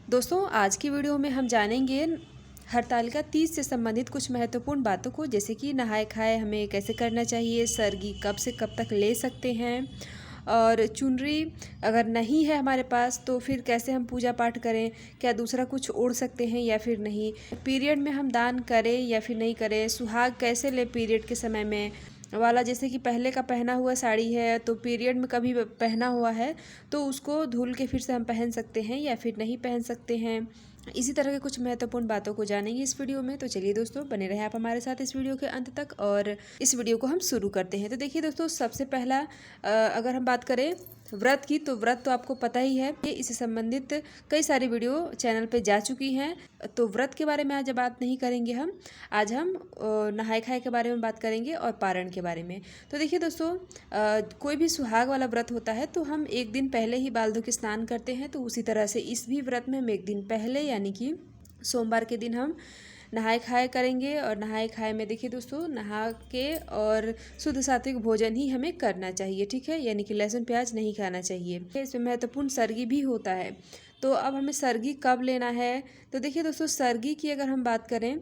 दोस्तों आज की वीडियो में हम जानेंगे हरतालिका तीज से संबंधित कुछ महत्वपूर्ण बातों को, जैसे कि नहाए खाए हमें कैसे करना चाहिए, सरगी कब से कब तक ले सकते हैं, और चुनरी अगर नहीं है हमारे पास तो फिर कैसे हम पूजा पाठ करें, क्या दूसरा कुछ ओढ़ सकते हैं या फिर नहीं, पीरियड में हम दान करें या फिर नहीं करें, सुहाग कैसे ले पीरियड के समय में वाला, जैसे कि पहले का पहना हुआ साड़ी है तो पीरियड में कभी पहना हुआ है तो उसको धुल के फिर से हम पहन सकते हैं या फिर नहीं पहन सकते हैं। इसी तरह के कुछ महत्वपूर्ण बातों को जानेंगे इस वीडियो में। तो चलिए दोस्तों, बने रहे आप हमारे साथ इस वीडियो के अंत तक और इस वीडियो को हम शुरू करते हैं। तो देखिए दोस्तों, सबसे पहला अगर हम बात करें व्रत की, तो व्रत तो आपको पता ही है कि इससे संबंधित कई सारी वीडियो चैनल पे जा चुकी हैं। तो व्रत के बारे में आज बात नहीं करेंगे हम। आज हम नहाए खाए के बारे में बात करेंगे और पारण के बारे में। तो देखिए दोस्तों, कोई भी सुहाग वाला व्रत होता है तो हम एक दिन पहले ही बाल धो के स्नान करते हैं। तो उसी तरह से इस भी व्रत में हम एक दिन पहले यानी कि सोमवार के दिन हम नहाए खाए करेंगे। और नहाए खाए में देखिए दोस्तों, नहा के और शुद्ध सात्विक भोजन ही हमें करना चाहिए, ठीक है, यानी कि लहसुन प्याज नहीं खाना चाहिए। इसमें महत्वपूर्ण सरगी भी होता है। तो अब हमें सरगी कब लेना है, तो देखिए दोस्तों, सरगी की अगर हम बात करें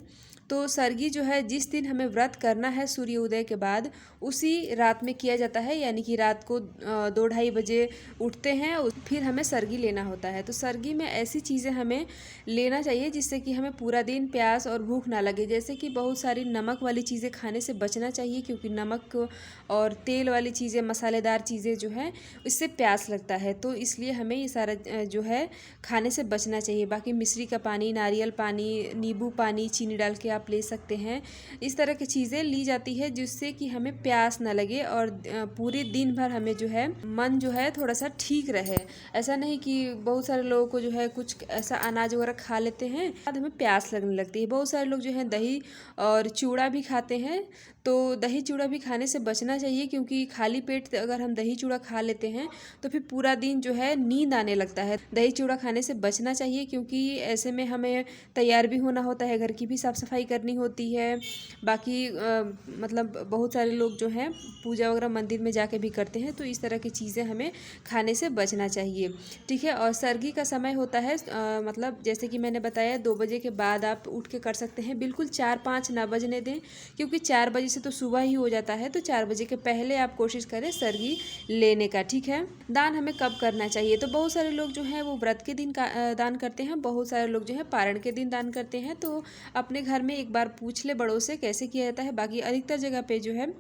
तो सरगी जो है जिस दिन हमें व्रत करना है सूर्य उदय के बाद उसी रात में किया जाता है, यानी कि रात को 2-2:30 बजे उठते हैं, फिर हमें सरगी लेना होता है। तो सरगी में ऐसी चीज़ें हमें लेना चाहिए जिससे कि हमें पूरा दिन प्यास और भूख ना लगे। जैसे कि बहुत सारी नमक वाली चीज़ें खाने से बचना चाहिए, क्योंकि नमक और तेल वाली चीज़ें, मसालेदार चीज़ें जो हैं इससे प्यास लगता है। तो इसलिए हमें ये सारा जो है खाने से बचना चाहिए। बाकी मिश्री का पानी, नारियल पानी, नींबू पानी, चीनी डाल के आप ले सकते हैं। इस तरह की चीज़ें ली जाती है जिससे कि हमें प्यास ना लगे और पूरे दिन भर हमें जो है मन जो है थोड़ा सा ठीक रहे। ऐसा नहीं कि बहुत सारे लोगों को जो है कुछ ऐसा अनाज वगैरह खा लेते हैं बाद हमें प्यास लगने लगती है। बहुत सारे लोग जो है दही और चूड़ा भी खाते हैं, तो दही चूड़ा भी खाने से बचना चाहिए, क्योंकि खाली पेट अगर हम दही चूड़ा खा लेते हैं तो फिर पूरा दिन जो है नींद आने लगता है। दही चूड़ा खाने से बचना चाहिए, क्योंकि ऐसे में हमें तैयार भी होना होता है, घर की भी साफ़ सफाई करनी होती है। बाकी मतलब बहुत सारे लोग जो हैं पूजा वगैरह मंदिर में जाके भी करते हैं। तो इस तरह की चीज़ें हमें खाने से बचना चाहिए, ठीक है। और सरगी का समय होता है मतलब जैसे कि मैंने बताया 2 बजे के बाद आप उठ के कर सकते हैं। बिल्कुल 4-5 ना बजने दें, क्योंकि 4 बजे से तो सुबह ही हो जाता है। तो 4 बजे के पहले आप कोशिश करें सरगी लेने का, ठीक है। दान हमें कब करना चाहिए, तो बहुत सारे लोग जो हैं वो व्रत के दिन का दान करते हैं, बहुत सारे लोग जो है पारण के दिन दान करते हैं। तो अपने घर में एक बार पूछ ले बड़ों से कैसे किया जाता है। बाकी अधिकतर जगह पे जो है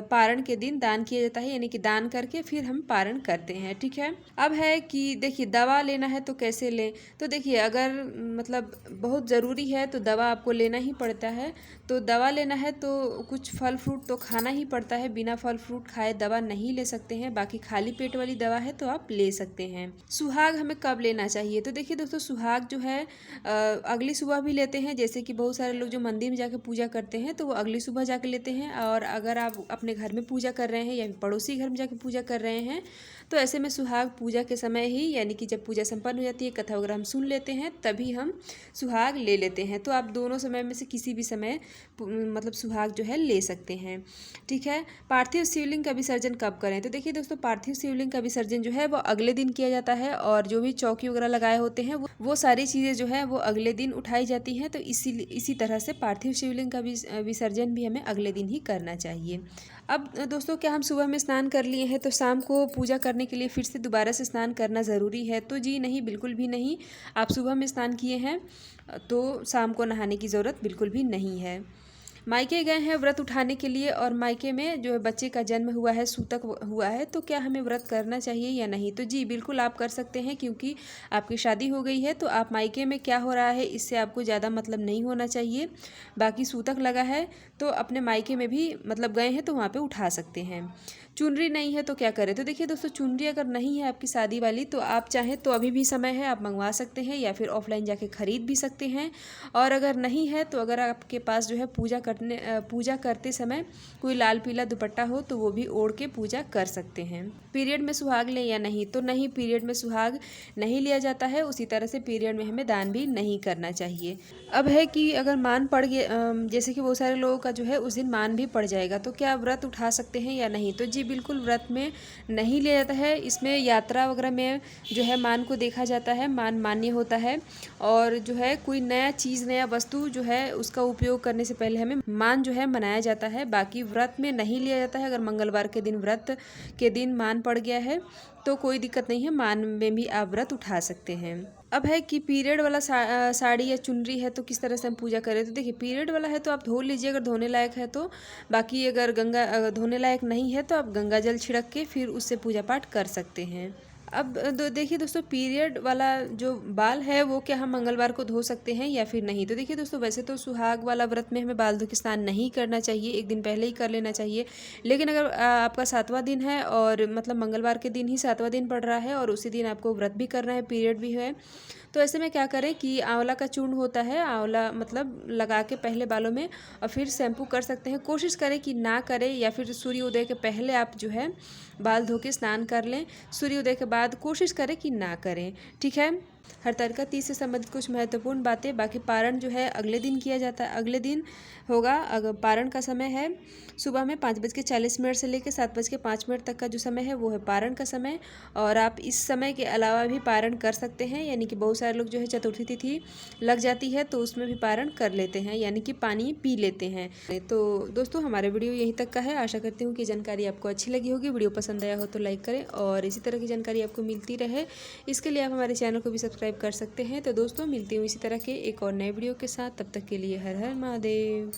पारण के दिन दान किया जाता है, यानी कि दान करके फिर हम पारण करते हैं, ठीक है। अब है कि देखिए दवा लेना है तो कैसे लें, तो देखिए अगर मतलब बहुत ज़रूरी है तो दवा आपको लेना ही पड़ता है। तो दवा लेना है तो कुछ फल फ्रूट तो खाना ही पड़ता है, बिना फल फ्रूट खाए दवा नहीं ले सकते हैं। बाकी खाली पेट वाली दवा है तो आप ले सकते हैं। सुहाग हमें कब लेना चाहिए, तो देखिए दोस्तों, सुहाग जो है अगली सुबह भी लेते हैं। जैसे कि बहुत सारे लोग जो मंदिर में जाकर पूजा करते हैं तो वो अगली सुबह जाकर लेते हैं। और अगर आप अपने घर में पूजा कर रहे हैं या फिर पड़ोसी घर में जाकर पूजा कर रहे हैं तो ऐसे में सुहाग पूजा के समय ही, यानी कि जब पूजा संपन्न हो जाती है, कथा वगैरह हम सुन लेते हैं, तभी हम सुहाग ले लेते हैं। तो आप दोनों समय में से किसी भी समय मतलब सुहाग जो है ले सकते हैं, ठीक है। पार्थिव शिवलिंग का विसर्जन कब करें, तो देखिए दोस्तों, पार्थिव शिवलिंग का विसर्जन जो है वो अगले दिन किया जाता है। और जो भी चौकी वगैरह लगाए होते हैं वो सारी चीज़ें जो है वो अगले दिन उठाई जाती हैं। तो इसी तरह से पार्थिव शिवलिंग का विसर्जन भी हमें अगले दिन ही करना चाहिए। अब दोस्तों, क्या हम सुबह में स्नान कर लिए हैं तो शाम को पूजा करने के लिए फिर से दोबारा से स्नान करना ज़रूरी है, तो जी नहीं, बिल्कुल भी नहीं। आप सुबह में स्नान किए हैं तो शाम को नहाने की ज़रूरत बिल्कुल भी नहीं है। मायके गए हैं व्रत उठाने के लिए और मायके में जो है बच्चे का जन्म हुआ है, सूतक हुआ है, तो क्या हमें व्रत करना चाहिए या नहीं, तो जी बिल्कुल आप कर सकते हैं, क्योंकि आपकी शादी हो गई है। तो आप मायके में क्या हो रहा है इससे आपको ज़्यादा मतलब नहीं होना चाहिए। बाकी सूतक लगा है तो अपने मायके में भी मतलब गए हैं तो वहाँ पे उठा सकते हैं। चुनरी नहीं है तो क्या करें, तो देखिए दोस्तों, चुनरी अगर नहीं है आपकी शादी वाली तो आप चाहें तो अभी भी समय है, आप मंगवा सकते हैं या फिर ऑफलाइन जाके ख़रीद भी सकते हैं। और अगर नहीं है तो अगर आपके पास जो है पूजा करते समय कोई लाल पीला दुपट्टा हो तो वो भी ओढ़ के पूजा कर सकते हैं। पीरियड में सुहाग लें या नहीं, तो नहीं, पीरियड में सुहाग नहीं लिया जाता है। उसी तरह से पीरियड में हमें दान भी नहीं करना चाहिए। अब है कि अगर मान पड़ गया, जैसे कि बहुत सारे लोगों का जो है उस दिन मान भी पड़ जाएगा, तो क्या व्रत उठा सकते हैं या नहीं, तो जी बिल्कुल व्रत में नहीं लिया जाता है। इसमें यात्रा वगैरह में जो है मान को देखा जाता है, मान मान्य होता है। और जो है कोई नया चीज़, नया वस्तु जो है उसका उपयोग करने से पहले हमें मान जो है मनाया जाता है। बाकी व्रत में नहीं लिया जाता है। अगर मंगलवार के दिन व्रत के दिन मान पड़ गया है तो कोई दिक्कत नहीं है, मान में भी आप व्रत उठा सकते हैं। अब है कि पीरियड वाला साड़ी या चुनरी है तो किस तरह से हम पूजा करें। तो देखिए, पीरियड वाला है तो आप धो लीजिए अगर धोने लायक है तो। बाकी अगर धोने लायक नहीं है तो आप गंगा जल छिड़क के फिर उससे पूजा पाठ कर सकते हैं। अब देखिए दोस्तों, पीरियड वाला जो बाल है वो क्या हम मंगलवार को धो सकते हैं या फिर नहीं। तो देखिए दोस्तों, वैसे तो सुहाग वाला व्रत में हमें बाल धो के स्नान नहीं करना चाहिए, एक दिन पहले ही कर लेना चाहिए। लेकिन अगर आपका 7वां दिन है और मतलब मंगलवार के दिन ही 7वां दिन पड़ रहा है और उसी दिन आपको व्रत भी करना है, पीरियड भी है, तो ऐसे में क्या करें कि आंवला का चूर्ण होता है, आंवला मतलब लगा के पहले बालों में और फिर शैम्पू कर सकते हैं। कोशिश करें कि ना करें या फिर सूर्योदय के पहले आप जो है बाल धो के स्नान कर लें। सूर्योदय के बाद कोशिश करें कि ना करें, ठीक है। हरतालिका तीज से संबंधित कुछ महत्वपूर्ण बातें। बाकी पारण जो है अगले दिन किया जाता है, अगले दिन होगा। अगर पारण का समय है सुबह में 5:40 से लेकर 7:05 तक का जो समय है वो है पारण का समय। और आप इस समय के अलावा भी पारण कर सकते हैं, यानी कि बहुत सारे लोग जो है चतुर्थी तिथि लग जाती है तो उसमें भी पारण कर लेते हैं, यानी कि पानी पी लेते हैं। तो दोस्तों, हमारा वीडियो यहीं तक का है। आशा करती हूँ कि जानकारी आपको अच्छी लगी होगी। वीडियो पसंद आया हो तो लाइक करें और इसी तरह की जानकारी आपको मिलती रहे इसके लिए आप हमारे चैनल को भी सब्सक्राइब कर सकते हैं। तो दोस्तों, मिलती हूँ इसी तरह के एक और नए वीडियो के साथ। तब तक के लिए हर हर महादेव।